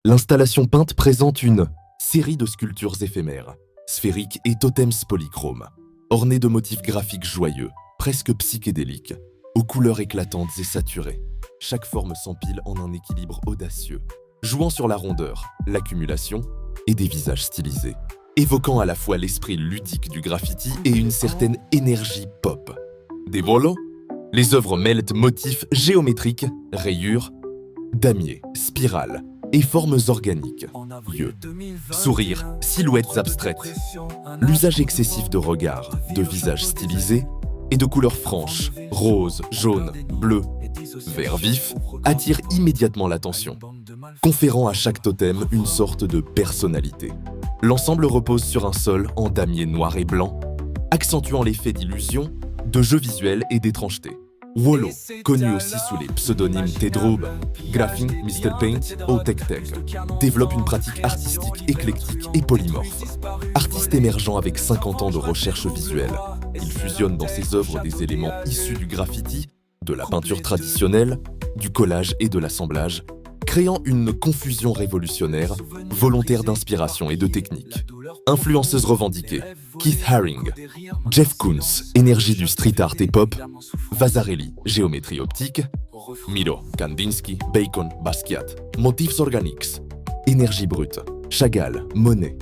L'installation peinte présente une série de sculptures éphémères, sphériques et totems polychromes, ornés de motifs graphiques joyeux, presque psychédéliques, aux couleurs éclatantes et saturées. Chaque forme s'empile en un équilibre audacieux, jouant sur la rondeur, l'accumulation et des visages stylisés, évoquant à la fois l'esprit ludique du graffiti et une certaine énergie pop. Des volos, les œuvres mêlent motifs géométriques, rayures, damiers, spirales et formes organiques, yeux, sourires, silhouettes abstraites. L'usage excessif de regards, de visages stylisés et de couleurs franches, rose, jaune, bleu, vert vif, attire immédiatement l'attention, conférant à chaque totem une sorte de personnalité. L'ensemble repose sur un sol en damier noir et blanc, accentuant l'effet d'illusion, de jeu visuel et d'étrangeté. Wolo, connu aussi sous les pseudonymes Tedroub, Graphing, Mr. Paint ou Tech Tech, développe une pratique artistique éclectique et polymorphe. Artiste émergent avec 50 ans de recherche visuelle, il fusionne dans ses œuvres des éléments issus du graffiti, de la peinture traditionnelle, du collage et de l'assemblage, créant une confusion révolutionnaire, volontaire d'inspiration et de technique. Influenceuse revendiquée, Keith Haring, Jeff Koons, énergie du street art et pop, Vasarely, géométrie optique, Miro, Kandinsky, Bacon, Basquiat, Motifs Organics, énergie brute, Chagall, Monet,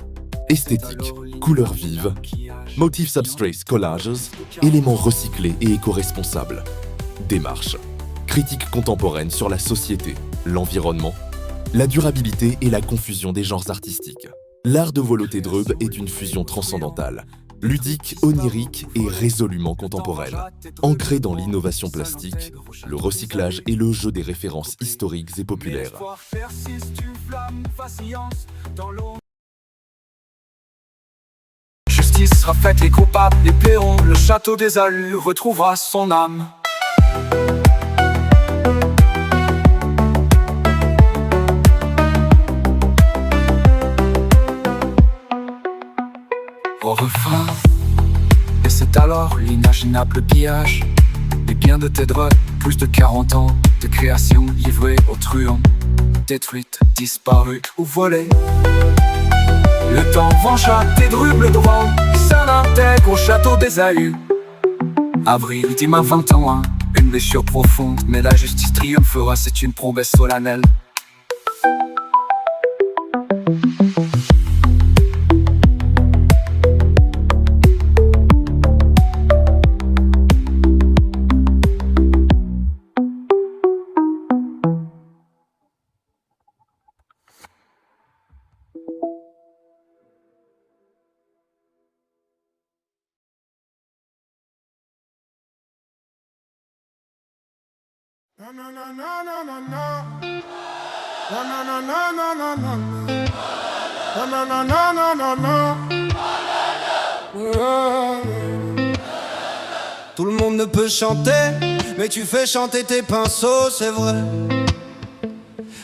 esthétique, couleurs vives, Motifs Abstract, collages, éléments recyclés et éco-responsables, démarche, critique contemporaine sur la société, l'environnement, la durabilité et la confusion des genres artistiques. L'art de Wolo Tedroub est une fusion transcendantale, ludique, onirique et résolument contemporaine, ancrée dans l'innovation plastique, le recyclage et le jeu des références historiques et populaires. Justice sera faite, les coupables, les paieront, le château des allures retrouvera son âme. Au refrain, et c'est alors l'inimaginable pillage des biens de Tedroub, plus de 40 ans de création livrée aux truands, détruite, disparue ou volée. Le temps vengea Tedroub le droit, ça l'intègre au château des Aïeux. Avril ultime à 20 ans, hein, une blessure profonde, mais la justice triomphera, c'est une promesse solennelle. No, no, no, no, no, no, no. No, no, no, no, no, no, no. No, no, no, no, no, no, no. Tout le monde ne peut chanter, mais tu fais chanter tes pinceaux, c'est vrai.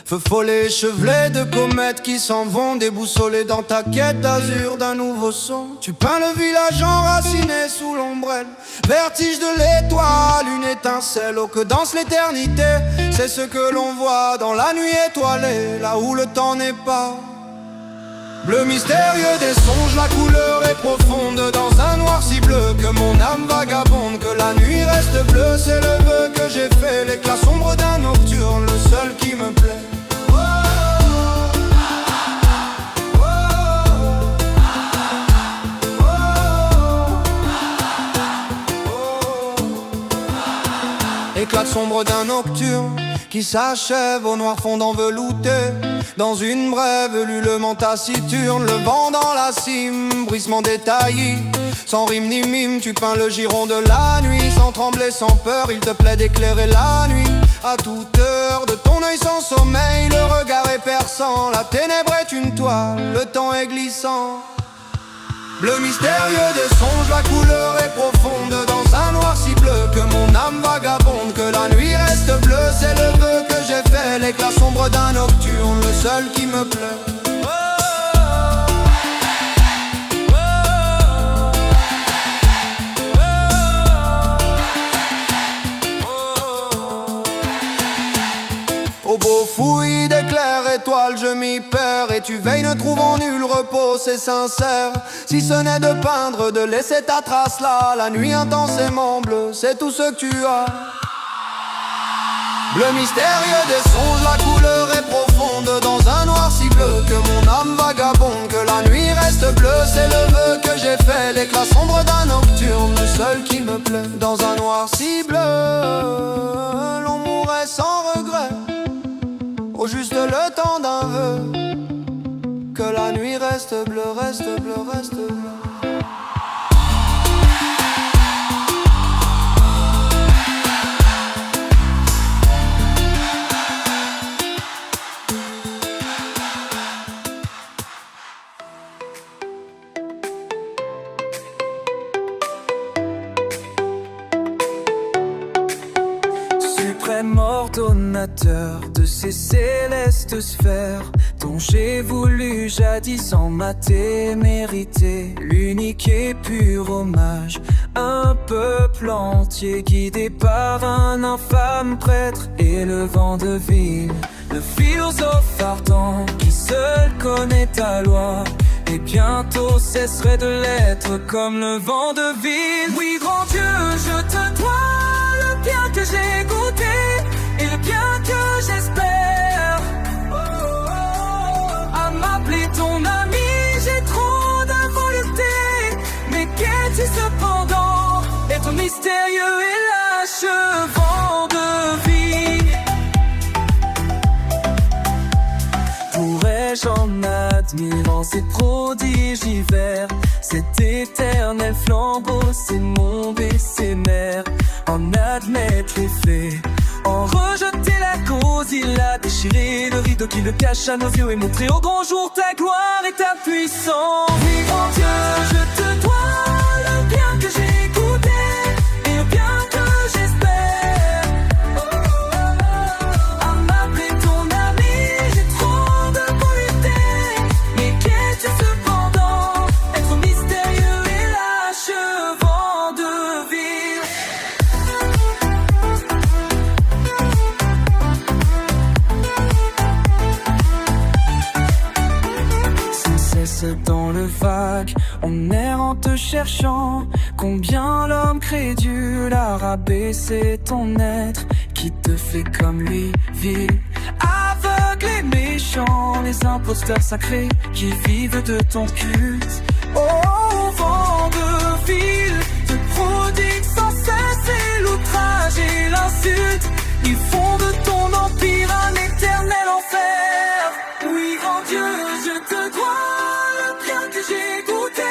Feu follet échevelé de comètes qui s'en vont, déboussolés dans ta quête d'azur d'un nouveau son. Tu peins le village enraciné sous l'ombrelle, vertige de l'étoile, une étincelle, oh que danse l'éternité. C'est ce que l'on voit dans la nuit étoilée, là où le temps n'est pas. Bleu mystérieux des songes, la couleur est profonde, dans un noir si bleu que mon âme vagabonde. Que la nuit reste bleue, c'est le vœu que j'ai fait, l'éclat sombre d'un nocturne, le seul qui me plaît. Éclat sombre d'un nocturne qui s'achève au noir fondant velouté. Dans une brève ululement taciturne, le vent dans la cime, brisement détaillé. Sans rime ni mime, tu peins le giron de la nuit. Sans trembler, sans peur, il te plaît d'éclairer la nuit. À toute heure, de ton œil sans sommeil, le regard est perçant. La ténèbre est une toile, le temps est glissant. Bleu mystérieux des songes, la couleur est profonde, dans un noir si bleu que mon âme vagabonde. Que la nuit reste bleue, c'est le vœu que j'ai fait, l'éclat sombre d'un nocturne, le seul qui me plaît. Au beau fouillis d'éclairs étoiles, je m'y perds. Et tu veilles, ne trouvant nul repos, c'est sincère. Si ce n'est de peindre, de laisser ta trace là. La nuit intensément bleue, c'est tout ce que tu as. Bleu mystérieux des songes, la couleur est profonde. Dans un noir si bleu que mon âme vagabonde. Que la nuit reste bleue, c'est le vœu que j'ai fait. L'éclat sombre d'un nocturne, le seul qui me plaît. Dans un noir si bleu, l'on mourrait sans regret. Au juste le temps d'un vœu. Que la nuit reste bleue, reste bleue, reste bleue. Suprême ordonnateur de ces célestes sphères dont j'ai voulu jadis en ma témérité, l'unique et pur hommage, un peuple entier guidé par un infâme prêtre et le vent de ville, le philosophe ardent qui seul connaît ta loi et bientôt cesserait de l'être comme le vent de ville. Oui, grand Dieu, je te dois le bien que j'ai goûté et le bien que j'espère. À m'appeler ton ami, j'ai trop d'involonté. Mais qu'est-il cependant? Être mystérieux et lâche vent de vie. Pourrais-je en admirant ces prodiges divers, cet éternel flambeau, ces mondes et ces mers, en admettre les faits, en rejeter la cause, il a déchiré le rideau qui le cache à nos yeux et montré au grand jour ta gloire et ta puissance. Oui, grand Dieu, je te dois le bien que j'ai goûté et le bien que j'espère. À m'appeler ton ami, j'ai trop de volonté. Mais qu'est-il cependant? Être mystérieux et lâche vent de ville. Dans le vague, en errant te cherchant, combien l'homme crédule a rabaissé ton être, qui te fait comme lui vil, aveugle et méchant, les imposteurs sacrés qui vivent de ton culte. Oh, vent de ville, te prodigue sans cesse et l'outrage et l'insulte, ils font de ton empire un éternel enfer. Oui, grand Dieu, je te dois que j'ai goûté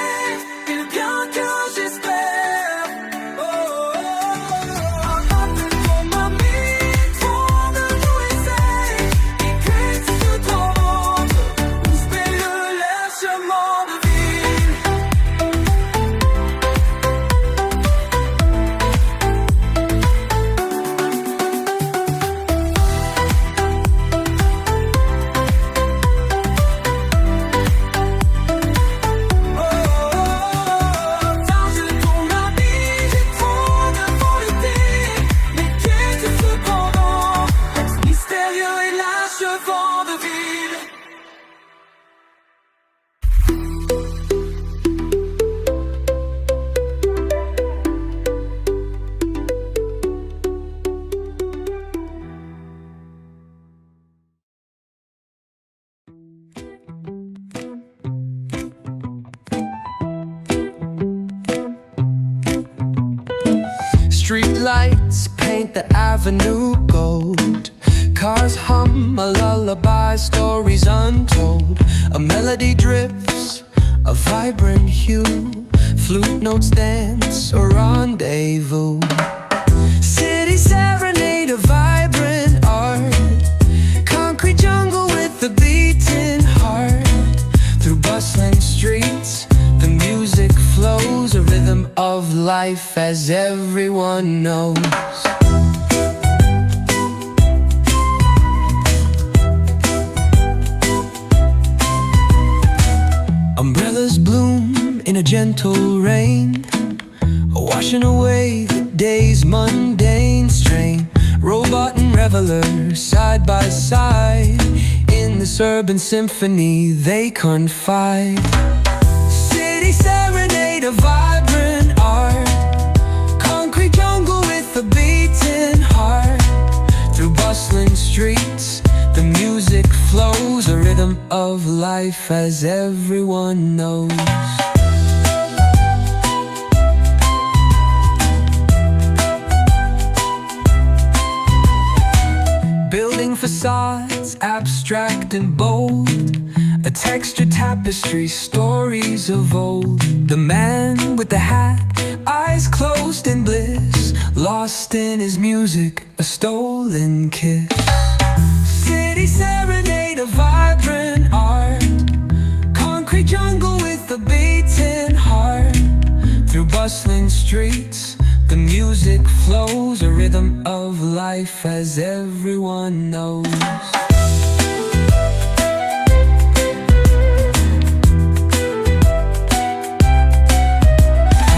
et le bien que j'espère. Appelle ton ami, ton de nous essaye et que tu te trompe, nous spère le lâchement de Street lights paint the avenue gold. Cars hum a lullaby, stories untold. A melody drifts, a vibrant hue. Flute notes dance, a rendezvous. City serenade, a vibrant art. Concrete jungle with a beating heart. Through bustling streets, the music flows, a rhythm of life as everyone knows. Umbrellas bloom in a gentle rain, washing away the day's mundane strain. Robot and reveler side by side in in this urban symphony they confide. City serenade, a vibrant art. Concrete jungle with a beating heart. Through bustling streets, the music flows, a rhythm of life as everyone knows. Building facades, abstract and bold, a textured tapestry, stories of old. The man with the hat, eyes closed in bliss, lost in his music, a stolen kiss. City serenade, a vibrant art. Concrete jungle with a beating heart. Through bustling streets, the music flows, a rhythm of life as everyone knows.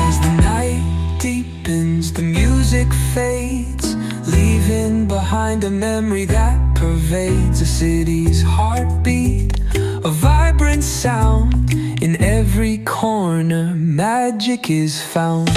As the night deepens, the music fades, leaving behind a memory that pervades a city's heartbeat, a vibrant sound. In every corner, magic is found.